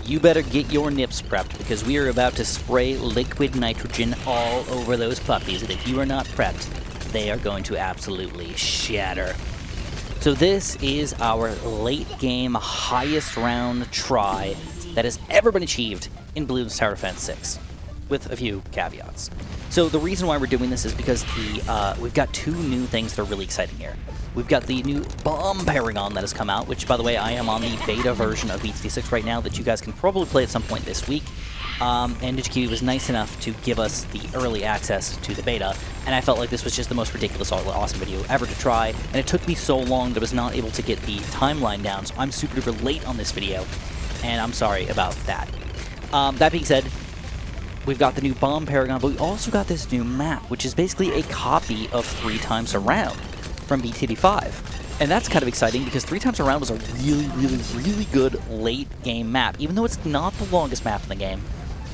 you better get your nips prepped because we are about to spray liquid nitrogen all over those puppies, and if you are not prepped, they are going to absolutely shatter. So this is our late game highest round try that has ever been achieved in Bloons Tower Defense 6, with a few caveats. So the reason why we're doing this is because we've got two new things that are really exciting here. We've got the new bomb Paragon that has come out, which, by the way, I am on the beta version of BT6 right now that you guys can probably play at some point this week. And DigiKiwi was nice enough to give us the early access to the beta, and I felt like this was just the most ridiculous, awesome video ever to try, and it took me so long that I was not able to get the timeline down, so I'm super duper late on this video, and I'm sorry about that. That being said, we've got the new bomb Paragon, but we also got this new map, which is basically a copy of 3 Times Around from BTD5. And that's kind of exciting because 3 Times Around was a really good late game map. Even though it's not the longest map in the game,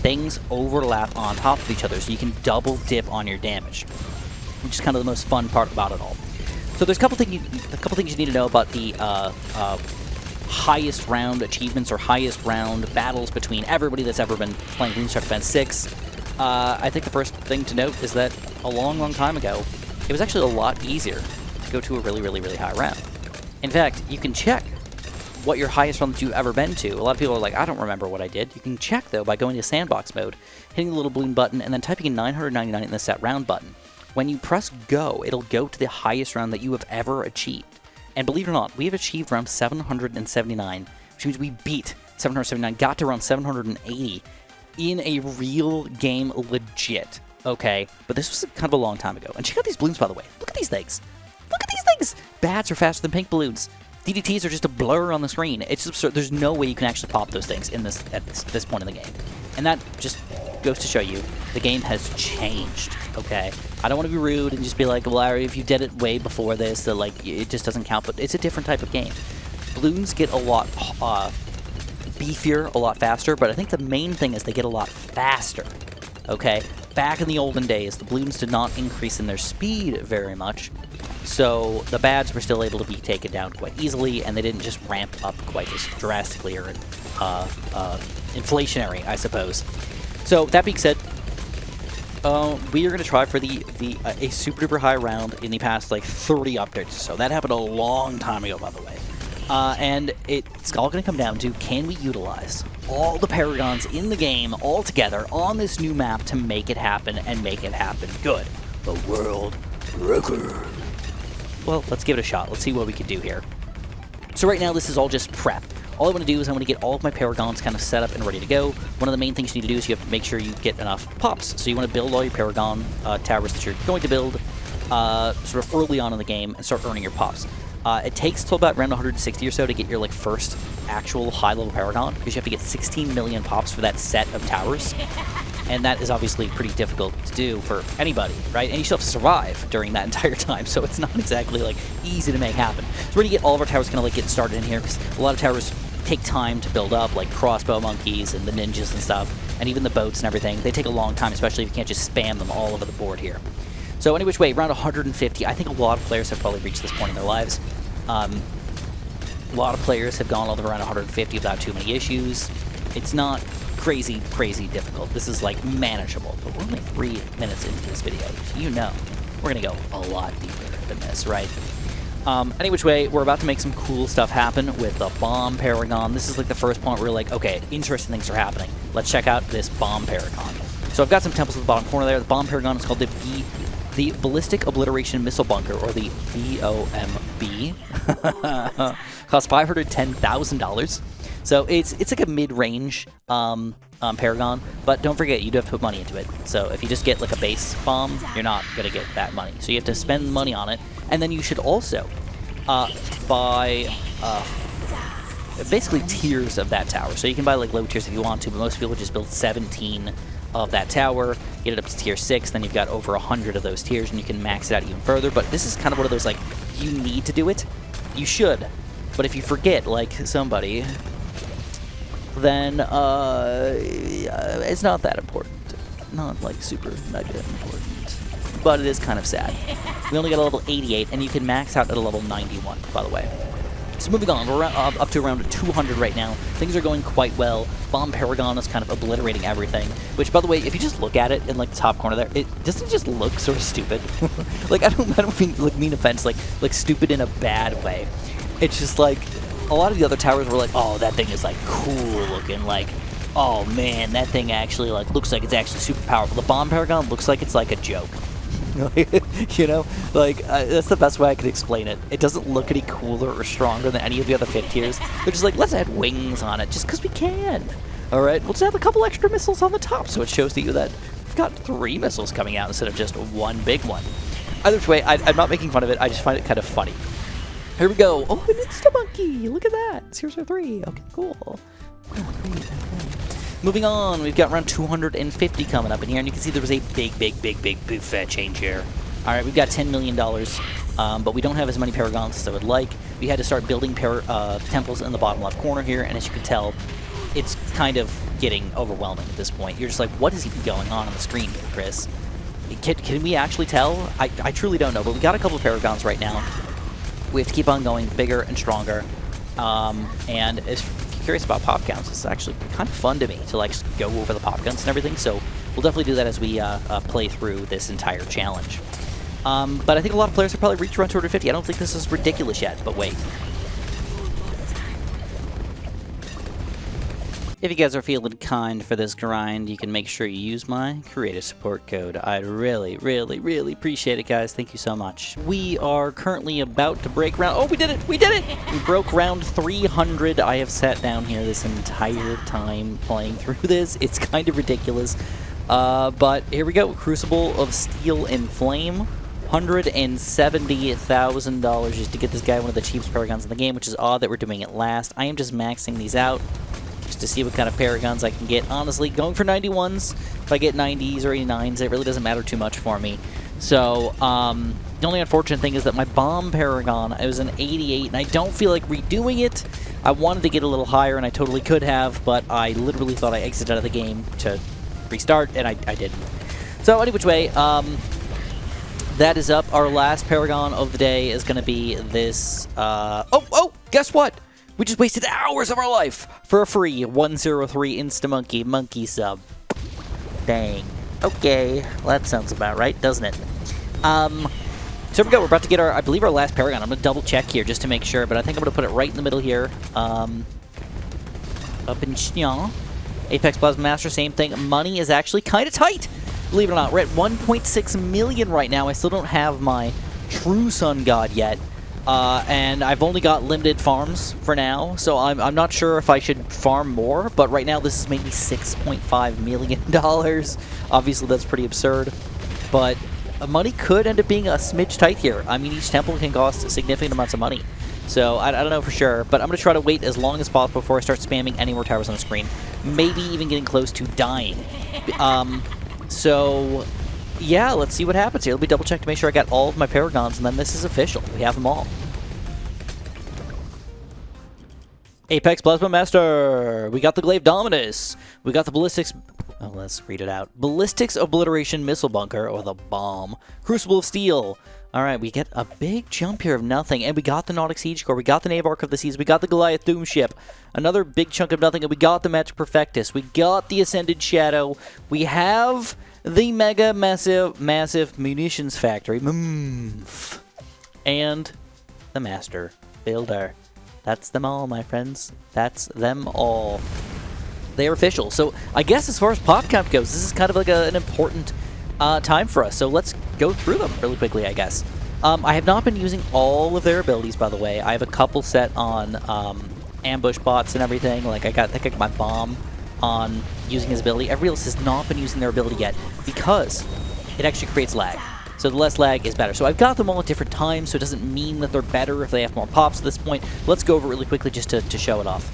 things overlap on top of each other, so you can double dip on your damage, which is kind of the most fun part about it all. So there's a couple things you need to know about the highest round achievements or highest round battles between everybody that's ever been playing Bloons Tower Defense 6. I think the first thing to note is that a long time ago, it was actually a lot easier to go to a really high round. In fact, you can check what your highest round that you've ever been to. A lot of people are like, I don't remember what I did. You can check, though, by going to sandbox mode, hitting the little balloon button, and then typing in 999 in the set round button. When you press go, it'll go to the highest round that you have ever achieved. And believe it or not, we have achieved round 779, which means we beat 779, got to round 780 in a real game legit, okay? But this was kind of a long time ago. And check out these balloons, by the way. Look at these things. Look at these things! Bats are faster than pink balloons. DDTs are just a blur on the screen. It's absurd. There's no way you can actually pop those things in this at this point in the game. And that just goes to show you the game has changed, okay? I don't want to be rude and just be like, well, Larry, if you did it way before this, so, like, it just doesn't count, but it's a different type of game. Balloons get a lot beefier, a lot faster, but I think the main thing is they get a lot faster, okay? Back in the olden days, the balloons did not increase in their speed very much, so the bads were still able to be taken down quite easily, and they didn't just ramp up quite as drastically or inflationary, I suppose. So that being said, we are going to try for a super duper high round in the past like 30 updates. So that happened a long time ago, by the way. And it's all going to come down to, can we utilize all the Paragons in the game all together on this new map to make it happen and make it happen good? The world record. Well, let's give it a shot. Let's see what we can do here. So right now, this is all just prep. All I want to do is I want to get all of my Paragons kind of set up and ready to go. One of the main things you need to do is you have to make sure you get enough pops. So you want to build all your Paragon towers that you're going to build sort of early on in the game and start earning your pops. It takes till about round 160 or so to get your like first actual high-level Paragon, because you have to get 16 million pops for that set of towers. And that is obviously pretty difficult to do for anybody, right? And you still have to survive during that entire time, so it's not exactly like easy to make happen. So we're gonna get all of our towers kind of like get started in here, because a lot of towers take time to build up, like crossbow monkeys and the ninjas and stuff, and even the boats and everything. They take a long time, especially if you can't just spam them all over the board here. So any which way, around 150, I think a lot of players have probably reached this point in their lives. A lot of players have gone all the way around 150 without too many issues. It's not crazy difficult. This is like manageable, but we're only 3 minutes into this video, so you know we're gonna go a lot deeper than this, right? Any which way, we're about to make some cool stuff happen with the bomb Paragon. This is like the first point where we're like, okay, interesting things are happening. Let's check out this bomb Paragon. So I've got some temples at the bottom corner there. The bomb Paragon is called the Ballistic Obliteration Missile Bunker, or the BOMB. Costs $510,000. So it's like a mid-range Paragon, but don't forget, you do have to put money into it. So if you just get like a base bomb, you're not going to get that money. So you have to spend money on it, and then you should also buy basically tiers of that tower. So you can buy like low tiers if you want to, but most people just build 17 of that tower, get it up to tier 6, then you've got over 100 of those tiers, and you can max it out even further. But this is kind of one of those, like, you need to do it. You should. But if you forget, like somebody, then it's not that important. Not, like, super mega important. But it is kind of sad. We only got a level 88, and you can max out at a level 91, by the way. So moving on, we're up to around 200 right now. Things are going quite well. Bomb Paragon is kind of obliterating everything. Which, by the way, if you just look at it in like the top corner there, it doesn't just look sort of stupid. Like I don't mean like mean offense, like stupid in a bad way. It's just like a lot of the other towers were like, oh, that thing is like cool looking, like, oh man, that thing actually like looks like it's actually super powerful. The Bomb Paragon looks like it's like a joke. You know, like that's the best way I could explain it. It doesn't look any cooler or stronger than any of the other 5th tiers. They're just like, let's add wings on it just because we can. All right, we'll just have a couple extra missiles on the top, so it shows to you that we've got 3 missiles coming out instead of just 1 big one. Either way, I'm not making fun of it. I just find it kind of funny. Here we go. Oh, an Insta-Monkey. Look at that. 003. Okay, cool. Oh, great. Moving on, we've got around 250 coming up in here, and you can see there was a big buffet change here. All right, we've got $10 million, but we don't have as many Paragons as I would like. We had to start building temples in the bottom left corner here, and as you can tell, it's kind of getting overwhelming at this point. You're just like, what is even going on the screen here, Chris? Can we actually tell? I truly don't know, but we got a couple of Paragons right now. We have to keep on going bigger and stronger, and if you're curious about pop counts, it's actually kind of fun to me to like just go over the pop guns and everything, so we'll definitely do that as we play through this entire challenge. But I think a lot of players have probably reached around 250. I don't think this is ridiculous yet, but wait. If you guys are feeling kind for this grind, you can make sure you use my creator support code. I'd really appreciate it, guys. Thank you so much. We are currently about to break round... Oh, we did it! We did it! We broke round 300. I have sat down here this entire time playing through this. It's kind of ridiculous. But here we go. Crucible of Steel and Flame. $170,000 just to get this guy one of the cheapest Paragons in the game, which is odd that we're doing it last. I am just maxing these out to see what kind of Paragons I can get. Honestly, going for 91s, if I get 90s or 89s, it really doesn't matter too much for me. So, the only unfortunate thing is that my Bomb Paragon, it was an 88, and I don't feel like redoing it. I wanted to get a little higher, and I totally could have, but I literally thought I exited out of the game to restart, and I didn't. So, any which way, that is up. Our last Paragon of the day is going to be this, oh, guess what? We just wasted hours of our life for a free 103 Insta-Monkey sub. Dang. Okay, well, that sounds about right, doesn't it? So here we go. We're about to get our, I believe, our last Paragon. I'm going to double check here just to make sure, but I think I'm going to put it right in the middle here. Up in Xi'an. Apex Plasma Master, same thing. Money is actually kind of tight. Believe it or not, we're at 1.6 million right now. I still don't have my True Sun God yet. And I've only got limited farms for now, so I'm not sure if I should farm more, but right now this is maybe $6.5 million. Obviously that's pretty absurd, but money could end up being a smidge tight here. I mean, each temple can cost significant amounts of money, so I don't know for sure, but I'm going to try to wait as long as possible before I start spamming any more towers on the screen, maybe even getting close to dying. So... yeah, let's see what happens here. Let me double check to make sure I got all of my Paragons, and then this is official. We have them all. Apex Plasma Master! We got the Glaive Dominus! We got the Ballistics... oh, let's read it out. Ballistics Obliteration Missile Bunker, or the Bomb. Crucible of Steel. Alright, we get a big jump here of nothing, and we got the Nautic Siege Core, we got the Navarch of the Seas, we got the Goliath Doom Ship, another big chunk of nothing, and we got the Magic Perfectus, we got the Ascended Shadow, we have... the mega massive munitions factory, and the master builder. That's them all, my friends. That's them all. They are official. So I guess as far as pop count goes, this is kind of like an important time for us. So let's go through them really quickly, I guess. I have not been using all of their abilities, by the way. I have a couple set on ambush bots and everything. Like I think I got my bomb on using his ability. Everybody else has not been using their ability yet because it actually creates lag. So the less lag is better. So I've got them all at different times, so it doesn't mean that they're better if they have more pops at this point. Let's go over it really quickly just to show it off.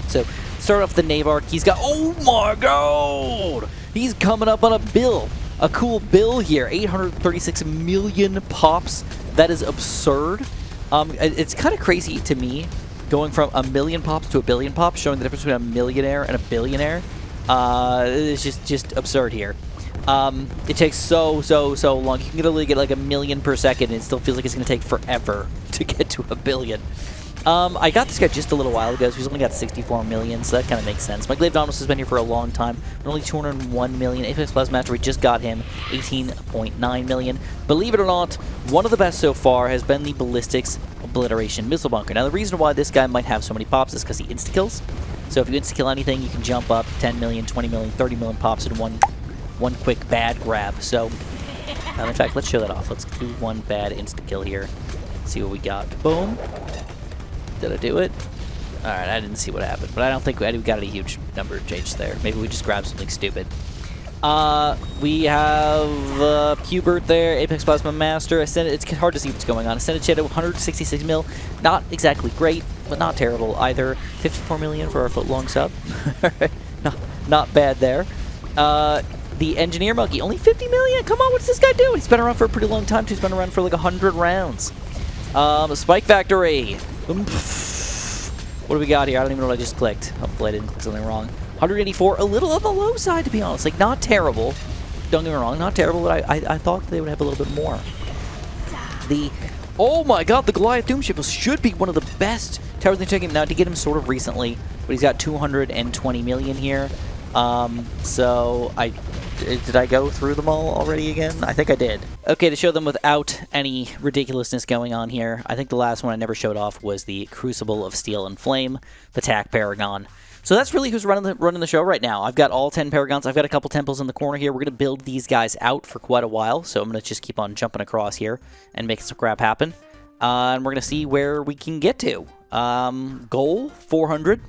So start off the Navarch. He's got, oh my god! He's coming up on a bill. A cool bill here. 836 million pops. That is absurd. It's kind of crazy to me going from a million pops to a billion pops, showing the difference between a millionaire and a billionaire. It's just absurd here. It takes so long. You can literally get like a million per second, and it still feels like it's going to take forever to get to a billion. I got this guy just a little while ago, so he's only got 64 million, so that kind of makes sense. My Glaive Nautilus has been here for a long time, but only 201 million. Apex Plasma Master, we just got him 18.9 million. Believe it or not, one of the best so far has been the Ballistics Obliteration Missile Bunker. Now, the reason why this guy might have so many pops is because he insta-kills. So if you insta-kill anything, you can jump up 10 million, 20 million, 30 million pops in one quick bad grab. So, in fact, let's show that off. Let's do one bad insta-kill here. See what we got. Boom. Did I do it? Alright, I didn't see what happened, but I don't think we got a huge number of J's there. Maybe we just grabbed something stupid. We have Hubert there, Apex Plasma Master. It's hard to see what's going on. Ascended Shadow, 166 mil. Not exactly great, but not terrible either. 54 million for our foot-long sub. Not bad there. The Engineer Monkey, only 50 million. Come on, what's this guy doing? He's been around for a pretty long time, too. He's been around for like 100 rounds. Spike Factory. What do we got here? I don't even know what I just clicked. Hopefully I didn't click something wrong. 184, a little on the low side, to be honest. Like, not terrible. Don't get me wrong, not terrible, but I thought they would have a little bit more. Oh my god, the Goliath Doomship should be one of the best towers they took him. Now, to get him sort of recently, but he's got 220 million here. Did I go through them all already again? I think I did. Okay, to show them without any ridiculousness going on here, I think the last one I never showed off was the Crucible of Steel and Flame, the TAC Paragon. So that's really who's running the show right now. I've got all 10 Paragons. I've got a couple temples in the corner here. We're going to build these guys out for quite a while, so I'm going to just keep on jumping across here and making some crap happen. And we're going to see where we can get to. Goal, 400.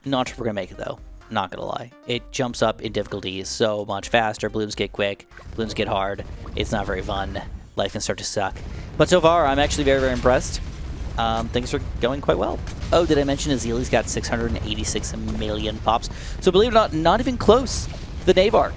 Not sure if we're going to make it, though. Not gonna lie. It jumps up in difficulty so much faster. Balloons get quick. Balloons get hard. It's not very fun. Life can start to suck. But so far, I'm actually very, very impressed. Things are going quite well. Oh, did I mention Azili's got 686 million pops? So believe it or not, not even close to the Navark.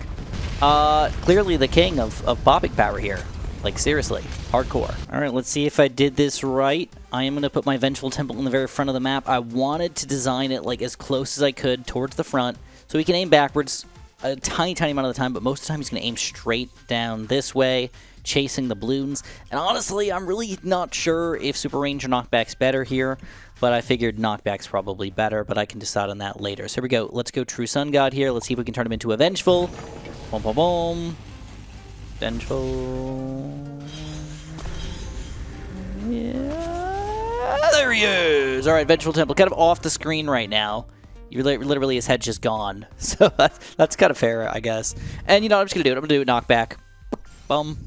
Clearly the king of popping power here. Like, seriously. Hardcore. Alright, let's see if I did this right. I am going to put my Vengeful Temple in the very front of the map. I wanted to design it, like, as close as I could towards the front, so he can aim backwards a tiny, tiny amount of the time, but most of the time he's going to aim straight down this way, chasing the balloons. And honestly, I'm really not sure if Super Range or Knockback's better here, but I figured Knockback's probably better, but I can decide on that later. So here we go. Let's go True Sun God here. Let's see if we can turn him into a Vengeful. Boom, boom, boom. Vengeful. Yeah, there he is. All right, Vengeful Temple, kind of off the screen right now. You're literally, his head's just gone. So that's kind of fair, I guess. And you know what I'm just gonna do? I'm gonna do it knockback. Bum,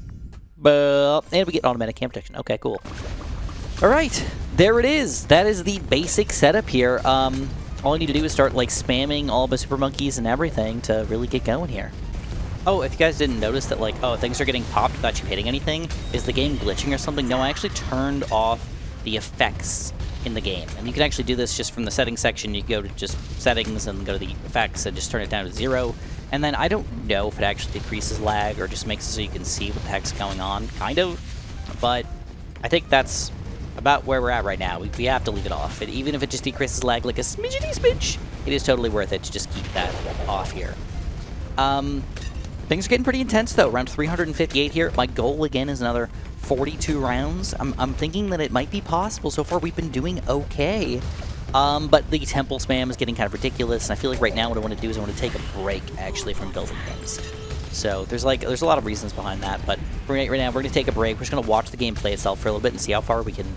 bum, and we get automatic camp protection. Okay, cool. All right, there it is. That is the basic setup here. All I need to do is start like spamming all the super monkeys and everything to really get going here. Oh, if you guys didn't notice that, like, oh, things are getting popped without you hitting anything, is the game glitching or something? No, I actually turned off the effects in the game. And you can actually do this just from the settings section. You go to just settings and go to the effects and just turn it down to 0. And then I don't know if it actually decreases lag or just makes it so you can see what the heck's going on, kind of. But I think that's about where we're at right now. We have to leave it off. Even if it just decreases lag like a smidgety smidge, it is totally worth it to just keep that off here. Things are getting pretty intense, though. Round 358 here. My goal, again, is another 42 rounds. I'm thinking that it might be possible. So far, we've been doing okay. But the temple spam is getting kind of ridiculous. And I feel like right now what I want to do is I want to take a break, actually, from building things. So there's a lot of reasons behind that. But right now, we're going to take a break. We're just going to watch the game play itself for a little bit and see how far we can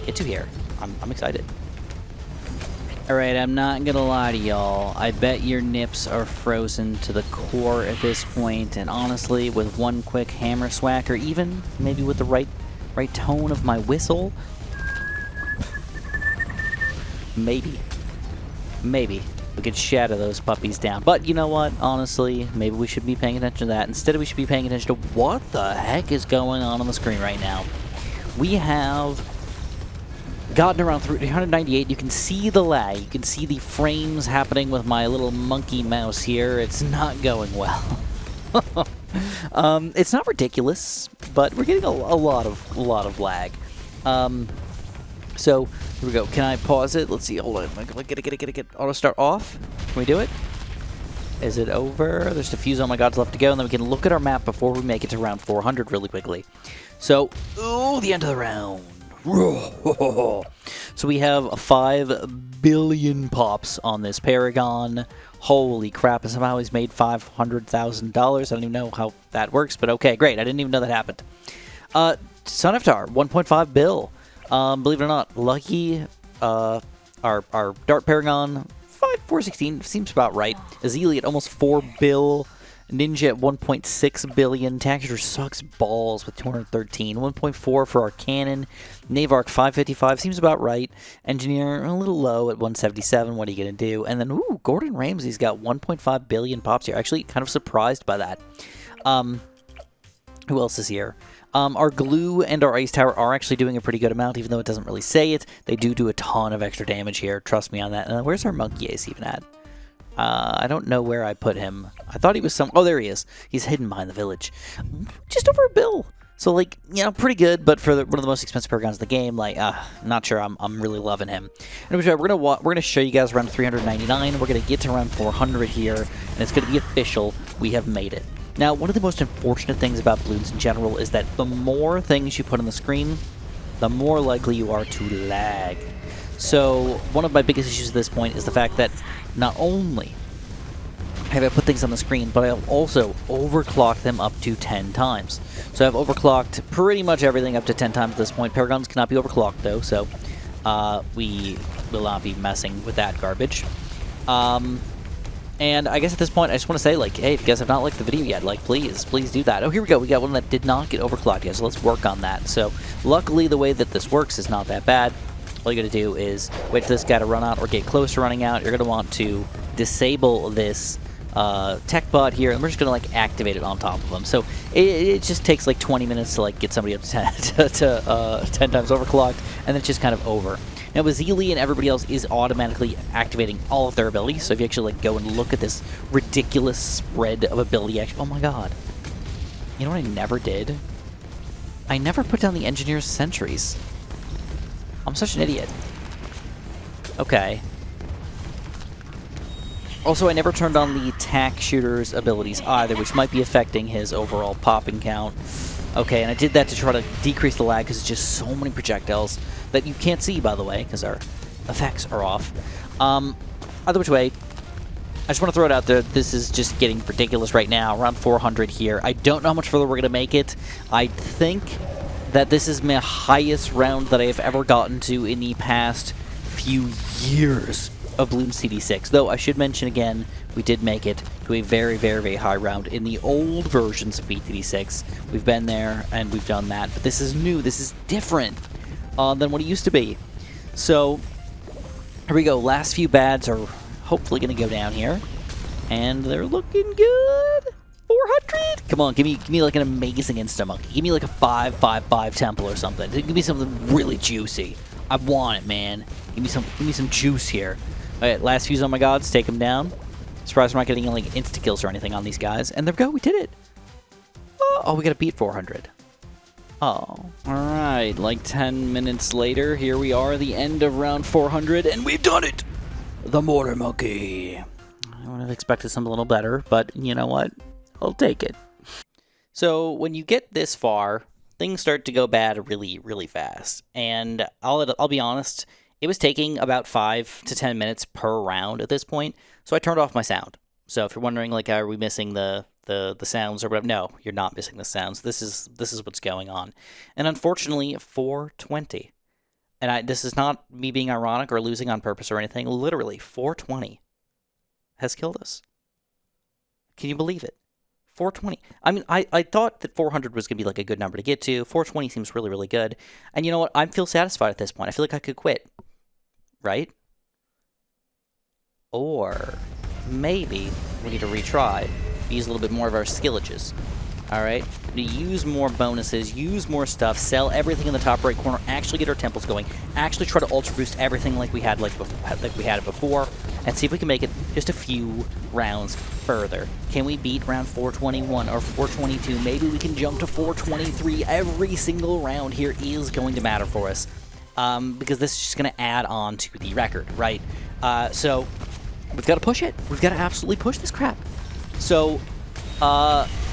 get to here. I'm excited. Alright, I'm not gonna lie to y'all. I bet your nips are frozen to the core at this point, and honestly, with one quick hammer swack, or even maybe with the right tone of my whistle, maybe we could shatter those puppies down. But you know what? Honestly, maybe we should be paying attention to that. Instead, we should be paying attention to what the heck is going on the screen right now. We have gotten around 398. You can see the lag. You can see the frames happening with my little monkey mouse here. It's not going well. It's not ridiculous, but we're getting a lot of lag. So here we go. Can I pause it? Let's see. Hold on. Get it. Auto start off. Can we do it? Is it over? There's a few Oh My Gods left to go, and then we can look at our map before we make it to round 400 really quickly. So, ooh, the end of the round. So So we have 5 billion pops on this Paragon. Holy crap, and somehow he's made $500,000. I don't even know how that works, but okay, great. I didn't even know that happened. Son of Tar, 1.5 bill. Believe it or not, Lucky, our Dart Paragon, 416, seems about right. Azili at almost 4 bill. Ninja at 1.6 billion. Taxator sucks balls with 213. 1.4 for our cannon. Navark 555 seems about right. Engineer a little low at 177. What are you going to do? And then, ooh, Gordon Ramsay's got 1.5 billion pops here. Actually, kind of surprised by that. Who else is here? Our Glue and our Ice Tower are actually doing a pretty good amount, even though it doesn't really say it. They do a ton of extra damage here. Trust me on that. And where's our Monkey Ace even at? I don't know where I put him. I thought he was some... Oh, there he is. He's hidden behind the village. Just over a bill. So, like, you know, pretty good, but for one of the most expensive Paragons in the game, like, not sure I'm really loving him. Anyway, we're gonna show you guys around 399. We're gonna get to around 400 here, and it's gonna be official. We have made it. Now, one of the most unfortunate things about bloons in general is that the more things you put on the screen, the more likely you are to lag. So, one of my biggest issues at this point is the fact that not only have I put things on the screen, but I've also overclocked them up to 10 times. So I've overclocked pretty much everything up to 10 times at this point. Paragons cannot be overclocked, though, so we will not be messing with that garbage. And I guess at this point, I just want to say, like, hey, if you guys have not liked the video yet, like, please do that. Oh, here we go. We got one that did not get overclocked yet, so let's work on that. So, luckily, the way that this works is not that bad. All you got to do is wait for this guy to run out or get close to running out. You're going to want to disable this tech bot here, and we're just going to, like, activate it on top of him. So, it just takes, like, 20 minutes to, like, get somebody up to 10 times overclocked, and then it's just kind of over. Now, Azili and everybody else is automatically activating all of their abilities, so if you actually like go and look at this ridiculous spread of ability action... Oh my god. You know what I never did? I never put down the Engineer's sentries. I'm such an idiot. Okay. Also, I never turned on the tack shooter's abilities either, which might be affecting his overall popping count. Okay, and I did that to try to decrease the lag because it's just so many projectiles that you can't see, by the way, because our effects are off. Either which way, I just want to throw it out there. This is just getting ridiculous right now, around 400 here. I don't know how much further we're going to make it. I think that this is my highest round that I have ever gotten to in the past few years of bloons CD6. Though, I should mention again, we did make it to a very, very, very high round in the old versions of BTD6. We've been there, and we've done that. But this is new. This is different than what it used to be. So, here we go. Last few bads are hopefully going to go down here. And they're looking good. 400? Come on, give me like an amazing Insta-Monkey. Give me like a 555 Temple or something. Give me something really juicy. I want it, man. Give me some juice here. Alright, last fuse on my gods. Take them down. Surprised we're not getting like insta-kills or anything on these guys. And there we go. We did it. Oh, we got to beat 400. Oh. Alright, like 10 minutes later, here we are, the end of round 400, and we've done it! The Mortar Monkey. I would have expected something a little better, but you know what? I'll take it. So, when you get this far, things start to go bad really, really fast. And I'll be honest, it was taking about 5 to 10 minutes per round at this point, so I turned off my sound. So if you're wondering, like, are we missing the sounds or whatever? No, you're not missing the sounds. This is what's going on. And unfortunately, 420. And this is not me being ironic or losing on purpose or anything. Literally, 420 has killed us. Can you believe it? 420. I mean, I thought that 400 was going to be like a good number to get to. 420 seems really, really good. And you know what? I feel satisfied at this point. I feel like I could quit. Right? Or maybe we need to retry. Use a little bit more of our skillages. Alright? We use more bonuses, use more stuff, sell everything in the top right corner, actually get our temples going, actually try to ultra boost everything like we had it before, and see if we can make it just a few rounds further. Can we beat round 421 or 422? Maybe we can jump to 423. Every single round here is going to matter for us. Because this is just going to add on to the record, right? So, we've got to push it. We've got to absolutely push this crap. So,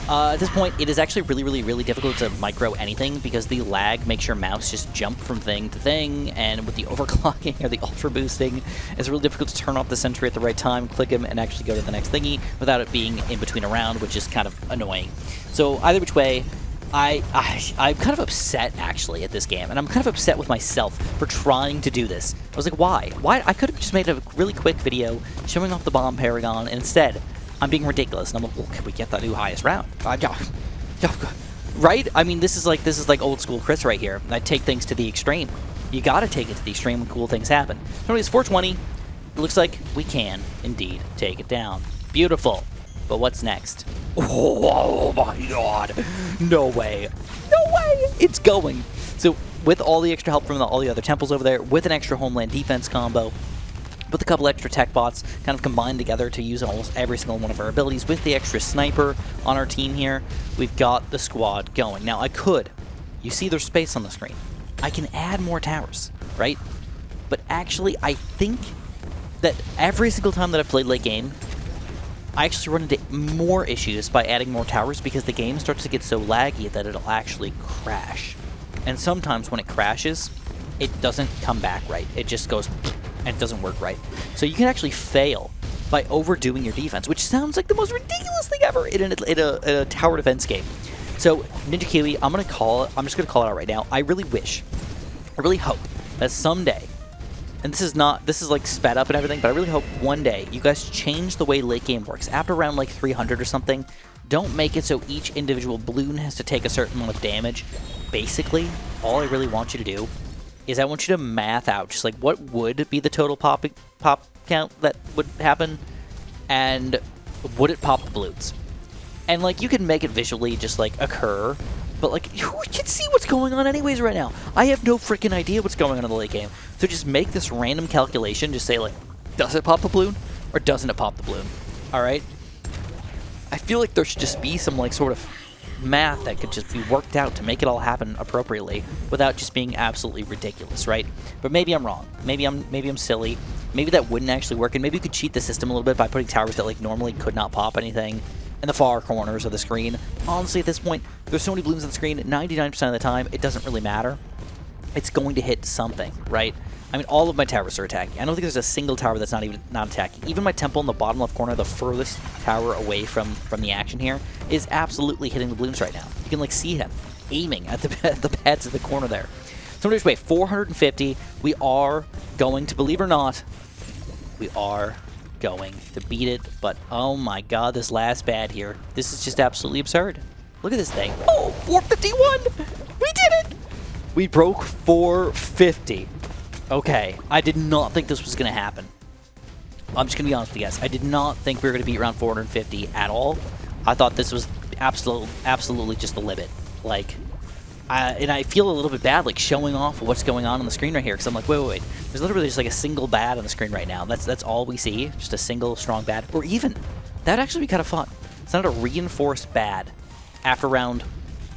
At this point, it is actually really difficult to micro anything because the lag makes your mouse just jump from thing to thing, and with the overclocking or the ultra boosting, it's really difficult to turn off the sentry at the right time, click him, and actually go to the next thingy without it being in between a round, which is kind of annoying. So either which way, I'm kind of upset, actually, at this game, and I'm kind of upset with myself for trying to do this. I was like, why? Why? I could have just made a really quick video showing off the bomb Paragon, and instead, I'm being ridiculous, and I'm like, well, can we get the new highest round? Right? I mean, this is like old school Chris right here. I take things to the extreme. You gotta take it to the extreme when cool things happen. So anyways, 420, it looks like we can, indeed, take it down. Beautiful. But what's next? Oh my god. No way. No way! It's going. So, with all the extra help from all the other temples over there, with an extra homeland defense combo, with a couple extra tech bots kind of combined together to use almost every single one of our abilities, with the extra sniper on our team here, we've got the squad going. Now, I could. You see there's space on the screen. I can add more towers, right? But actually, I think that every single time that I've played late game, I actually run into more issues by adding more towers because the game starts to get so laggy that it'll actually crash. And sometimes when it crashes, it doesn't come back right. It just goes and it doesn't work right. So you can actually fail by overdoing your defense, which sounds like the most ridiculous thing ever in a tower defense game. So Ninja Kiwi, I'm just gonna call it out right now. I really hope that someday, and this is like sped up and everything, but I really hope one day you guys change the way late game works. After around like 300 or something, don't make it so each individual balloon has to take a certain amount of damage. Basically, all I really want you to do is I want you to math out just like what would be the total pop count that would happen, and would it pop the balloons? And like you can make it visually just like occur, but like who can see what's going on anyways right now? I have no freaking idea what's going on in the late game. So just make this random calculation, just say like, does it pop the balloon or doesn't it pop the balloon? All right. I feel like there should just be some like sort of math that could just be worked out to make it all happen appropriately without just being absolutely ridiculous, right? But maybe I'm wrong. Maybe I'm silly. Maybe that wouldn't actually work, and maybe you could cheat the system a little bit by putting towers that like normally could not pop anything in the far corners of the screen. Honestly, at this point, there's so many balloons on the screen, 99% of the time, it doesn't really matter. It's going to hit something, right? I mean, all of my towers are attacking. I don't think there's a single tower that's not attacking. Even my temple in the bottom left corner, the furthest tower away from the action here, is absolutely hitting the balloons right now. You can like see him aiming at the pads at the corner there. So anyways, wait, 450. We are going to, believe it or not, we are going to beat it. But oh my god, this last bad here, this is just absolutely absurd. Look at this thing. Oh, 451! We did it! We broke 450. Okay, I did not think this was going to happen. I'm just going to be honest with you guys. I did not think we were going to beat around 450 at all. I thought this was absolutely just the limit. Like, and I feel a little bit bad, like, showing off what's going on the screen right here, because I'm like, wait. There's literally just, like, a single bad on the screen right now. That's all we see, just a single strong bad. Or even, that'd actually be kind of fun. It's not a reinforced bad after round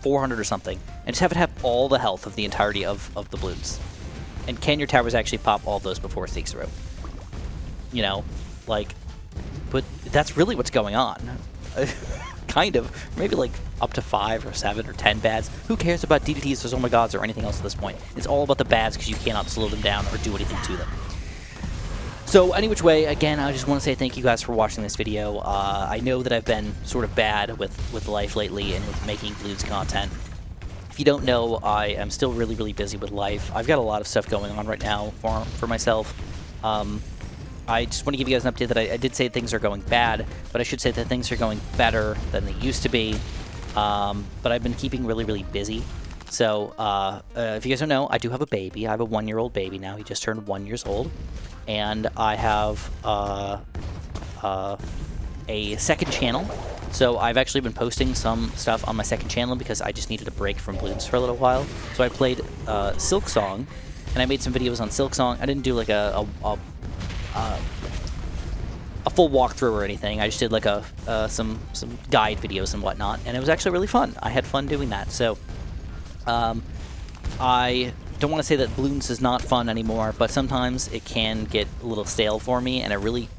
400 or something, and just have it have all the health of the entirety of the balloons. And can your towers actually pop all those before it sneaks through? You know, like, but that's really what's going on. Kind of. Maybe like up to 5 or 7 or 10 bads. Who cares about DDTs or Oh My Gods or anything else at this point? It's all about the bads because you cannot slow them down or do anything to them. So any which way, again, I just want to say thank you guys for watching this video. I know that I've been sort of bad with life lately and with making Bloons content. If you don't know, I am still really busy with life. I've got a lot of stuff going on right now for myself. I just want to give you guys an update that I did say things are going bad, but I should say that things are going better than they used to be. But I've been keeping really busy. So if you guys don't know, I do have a baby. I have a 1-year-old baby now. He just turned 1 year old. And I have a second channel. So I've actually been posting some stuff on my second channel because I just needed a break from Bloons for a little while. So I played Silk Song, and I made some videos on Silk Song. I didn't do like a full walkthrough or anything. I just did like some guide videos and whatnot, and it was actually really fun. I had fun doing that. So I don't want to say that Bloons is not fun anymore, but sometimes it can get a little stale for me, and I really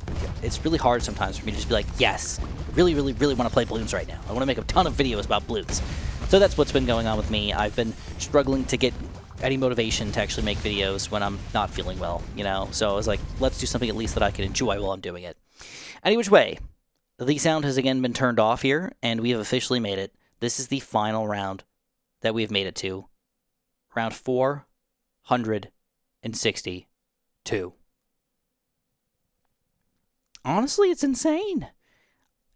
it's really hard sometimes for me to just be like, yes, I really, really, really want to play bloons right now. I want to make a ton of videos about bloons. So that's what's been going on with me. I've been struggling to get any motivation to actually make videos when I'm not feeling well, you know? So I was like, let's do something at least that I can enjoy while I'm doing it. Any which way, the sound has again been turned off here, and we have officially made it. This is the final round that we've made it to. Round 462. Honestly, it's insane.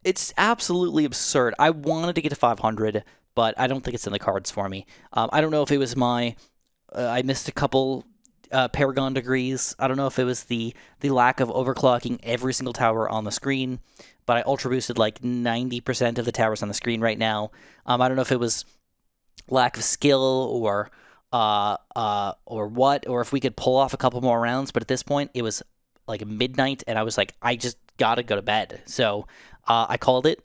It's absolutely absurd. I wanted to get to 500, but I don't think it's in the cards for me. I don't know if it was my... I missed a couple Paragon degrees. I don't know if it was the lack of overclocking every single tower on the screen, but I ultra boosted like 90% of the towers on the screen right now. I don't know if it was lack of skill or what, or if we could pull off a couple more rounds. But at this point, it was like midnight, and I was like, I just gotta go to bed. So I called it.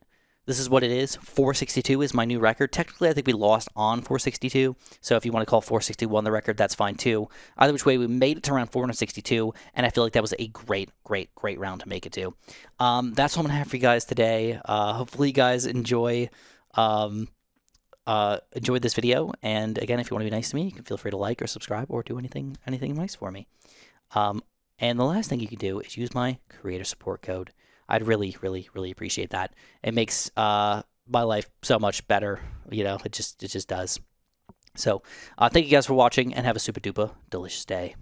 This is what it is. 462 is my new record. Technically, I think we lost on 462. So if you want to call 461 the record, that's fine too. Either which way, we made it to around 462, and I feel like that was a great round to make it to. That's what I'm going to have for you guys today. Hopefully you guys enjoyed this video. And again, if you want to be nice to me, you can feel free to like or subscribe or do anything nice for me. And the last thing you can do is use my creator support code. I'd really appreciate that. It makes my life so much better. You know, it just does. So thank you guys for watching, and have a super duper delicious day.